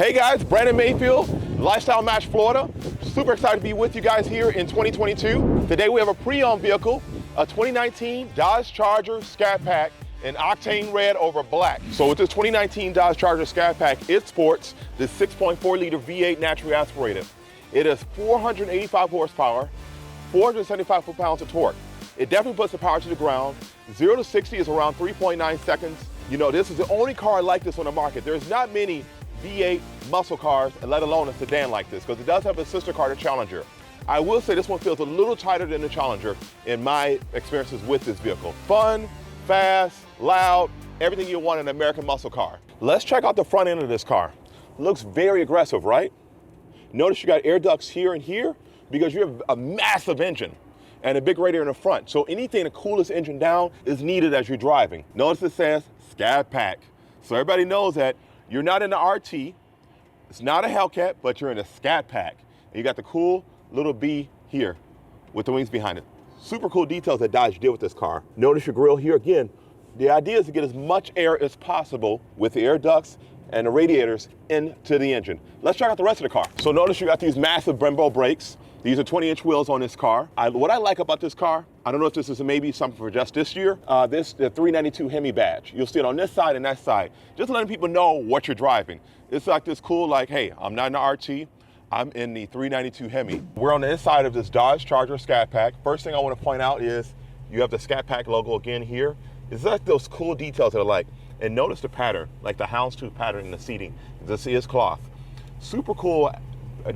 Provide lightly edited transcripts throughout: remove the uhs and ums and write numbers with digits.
Hey guys, Brandon Mayfield, Lifestyle Match Florida. Super excited to be with you guys here in 2022. Today we have a pre-owned vehicle, a 2019 Dodge Charger Scat Pack in octane red over black. So with this 2019 Dodge Charger Scat Pack, it sports the 6.4 liter V8 naturally aspirated. It has 485 horsepower, 475 foot-pounds of torque. It definitely puts the power to the ground. 0 to 60 is around 3.9 seconds. You know, this is the only car like this on the market. There's not many V8 muscle cars, let alone a sedan like this, because it does have a sister car, the Challenger. I will say this one feels a little tighter than the Challenger in my experiences with this vehicle. Fun, fast, loud, everything you want in an American muscle car. Let's check out the front end of this car. Looks very aggressive, right? Notice you got air ducts here and here because you have a massive engine and a big radiator in the front. So anything to cool this engine down is needed as you're driving. Notice it says Scat Pack. So everybody knows that you're not in the RT, it's not a Hellcat, but you're in a Scat Pack. And you got the cool little B here with the wings behind it. Super cool details that Dodge did with this car. Notice your grille here again. The idea is to get as much air as possible with the air ducts and the radiators into the engine. Let's check out the rest of the car. So notice you got these massive Brembo brakes. These are 20-inch wheels on this car. What I like about this car, I don't know if this is maybe something for just this year, the 392 Hemi badge. You'll see it on this side and that side. Just letting people know what you're driving. It's like this cool, like, hey, I'm not in the RT, I'm in the 392 Hemi. We're on the inside of this Dodge Charger Scat Pack. First thing I want to point out is you have the Scat Pack logo again here. It's like those cool details that are like, and notice the pattern, like the houndstooth pattern in the seating. This is cloth. Super cool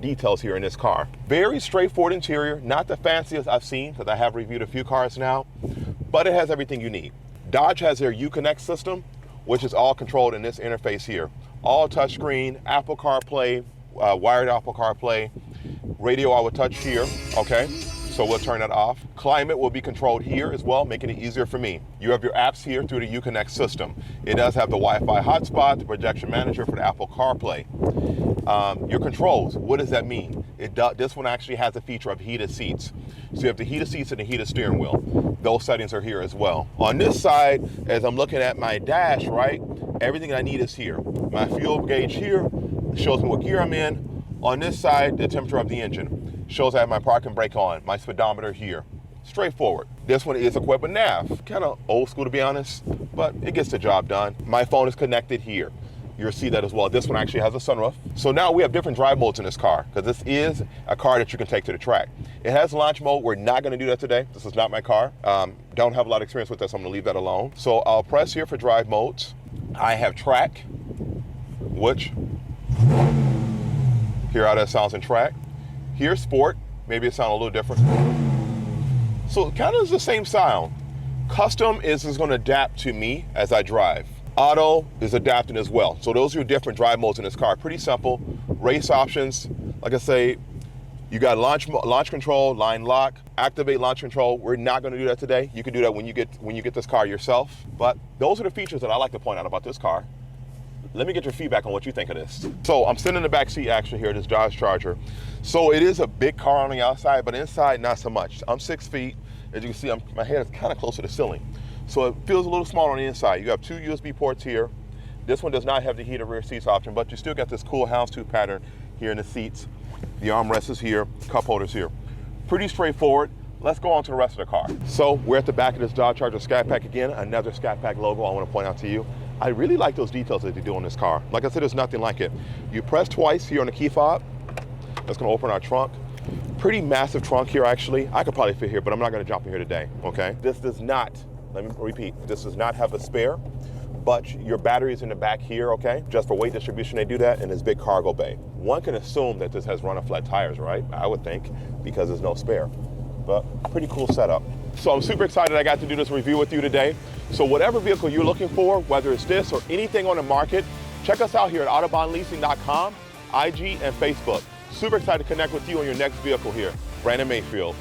details here in this car. Very straightforward interior, not the fanciest I've seen because I have reviewed a few cars now, but it has everything you need. Dodge has their Uconnect system, which is all controlled in this interface here. All touchscreen, Apple CarPlay, wired Apple CarPlay, radio I would touch here, okay? So we'll turn that off. Climate will be controlled here as well, making it easier for me. You have your apps here through the Uconnect system. It does have the Wi-Fi hotspot, the projection manager for the Apple CarPlay. Your controls, what does that mean? This one actually has a feature of heated seats. So you have the heated seats and the heated steering wheel. Those settings are here as well. On this side, as I'm looking at my dash, right, everything I need is here. My fuel gauge here shows me what gear I'm in. On this side, the temperature of the engine. Shows I have my park and brake on, my speedometer here. Straightforward. This one is equipped with nav. Kind of old school to be honest, but it gets the job done. My phone is connected here. You'll see that as well. This one actually has a sunroof. So now we have different drive modes in this car because this is a car that you can take to the track. It has launch mode. We're not going to do that today. This is not my car. Don't have a lot of experience with this, so I'm going to leave that alone. So I'll press here for drive modes. I have track, which, hear how that sounds in track. Here's sport. Maybe it sounds a little different. So it kind of is the same sound. Custom is going to adapt to me as I drive. Auto is adapting as well. So those are your different drive modes in this car. Pretty simple. Race options, like I say, you got launch control, line lock, activate launch control. We're not going to do that today. You can do that when you get this car yourself. But those are the features that I like to point out about this car. Let me get your feedback on what you think of this. So I'm sitting in the back seat actually here, this Dodge Charger. So it is a big car on the outside, but inside not so much. I'm 6 feet. As you can see, my head is kind of close to the ceiling. So it feels a little small on the inside. You have 2 USB ports here. This one does not have the heated rear seats option, but you still got this cool houndstooth pattern here in the seats. The armrest is here, cup holders here. Pretty straightforward. Let's go on to the rest of the car. So we're at the back of this Dodge Charger Scat Pack again, another Scat Pack logo I want to point out to you. I really like those details that they do on this car. Like I said, there's nothing like it. You press twice here on the key fob. That's going to open our trunk. Pretty massive trunk here actually. I could probably fit here, but I'm not going to jump in here today, okay? This does not, let me repeat, this does not have a spare, but your battery is in the back here, okay? Just for weight distribution, they do that in this big cargo bay. One can assume that this has run-of-flat tires, right? I would think, because there's no spare, but pretty cool setup. So I'm super excited I got to do this review with you today. So whatever vehicle you're looking for, whether it's this or anything on the market, check us out here at autobahnleasing.com, IG, and Facebook. Super excited to connect with you on your next vehicle here. Brandon Mayfield.